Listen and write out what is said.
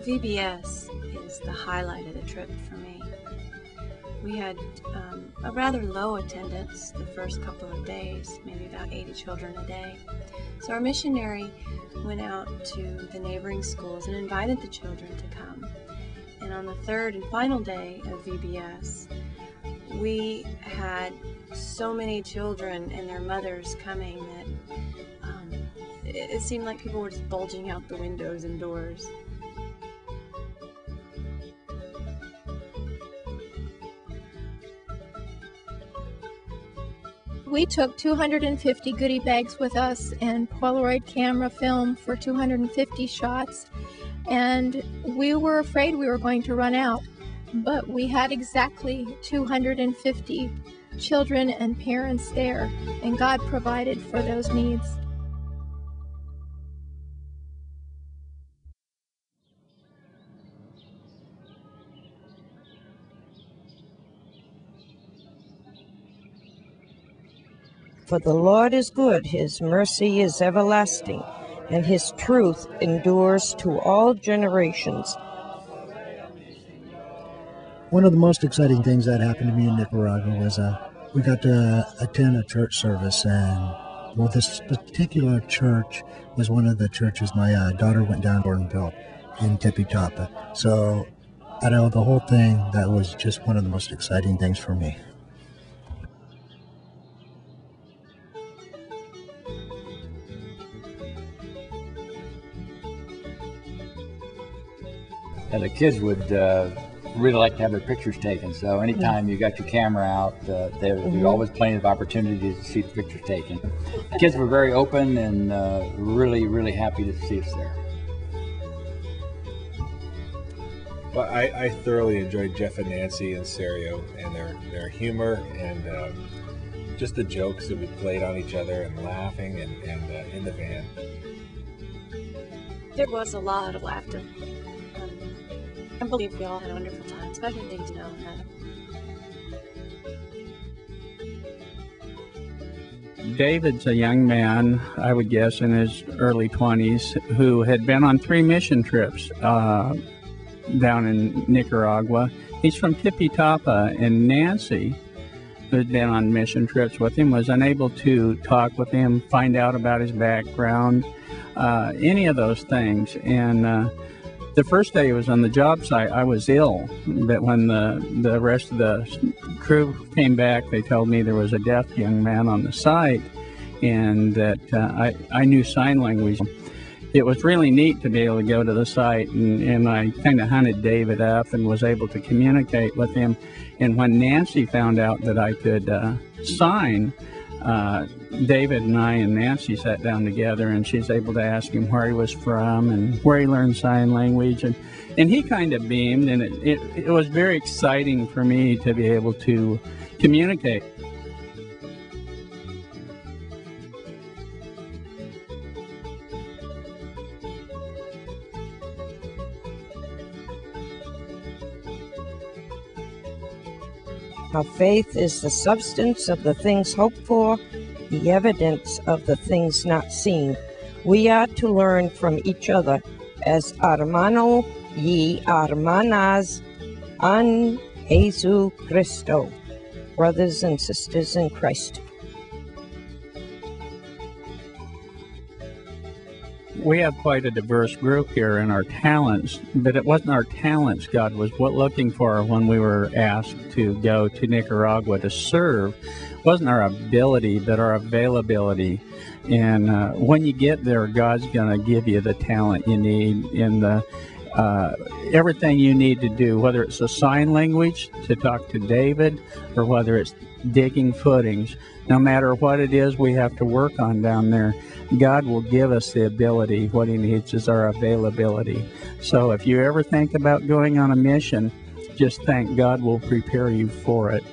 VBS is the highlight of the trip for me. We had a rather low attendance the first couple of days, maybe about 80 children a day. So our missionary went out to the neighboring schools and invited the children to come. And on the third and final day of VBS, we had so many children and their mothers coming that it seemed like people were just bulging out the windows and doors. We took 250 goodie bags with us and Polaroid camera film for 250 shots, and we were afraid we were going to run out, but we had exactly 250 children and parents there, and God provided for those needs. For the Lord is good, his mercy is everlasting, and his truth endures to all generations. One of the most exciting things that happened to me in Nicaragua was we got to attend a church service, and well, this particular church was one of the churches my daughter went down for and built in Tipitapa. So out of the whole thing, that was just one of the most exciting things for me. And the kids would really like to have their pictures taken. So anytime you got your camera out, there was always plenty of opportunities to see the pictures taken. The kids were very open and really, really happy to see us there. Well, I thoroughly enjoyed Jeff and Nancy and Serio and their humor and just the jokes that we played on each other and laughing and in the van. There was a lot of laughter. I believe we all had a wonderful time, especially things now. David's a young man, I would guess in his early 20s, who had been on 3 mission trips down in Nicaragua. He's from Tipitapa, and Nancy, who'd been on mission trips with him, was unable to talk with him, find out about his background, any of those things. And the first day he was on the job site, I was ill, but when the rest of the crew came back, they told me there was a deaf young man on the site and that I knew sign language. It was really neat to be able to go to the site, and I kind of hunted David up and was able to communicate with him. And when Nancy found out that I could sign, David and I and Nancy sat down together, and she's able to ask him where he was from and where he learned sign language, and he kind of beamed, and it was very exciting for me to be able to communicate. Our faith is the substance of the things hoped for, the evidence of the things not seen. We are to learn from each other as hermano y hermanas en Jesu Cristo, brothers and sisters in Christ. We have quite a diverse group here in our talents, but it wasn't our talents God was looking for when we were asked to go to Nicaragua to serve. It wasn't our ability, but our availability. And when you get there, God's going to give you the talent you need in the everything you need to do, whether it's a sign language to talk to David or whether it's digging footings. No matter what it is we have to work on down there, God will give us the ability. What he needs is our availability. So if you ever think about going on a mission, just think God will prepare you for it.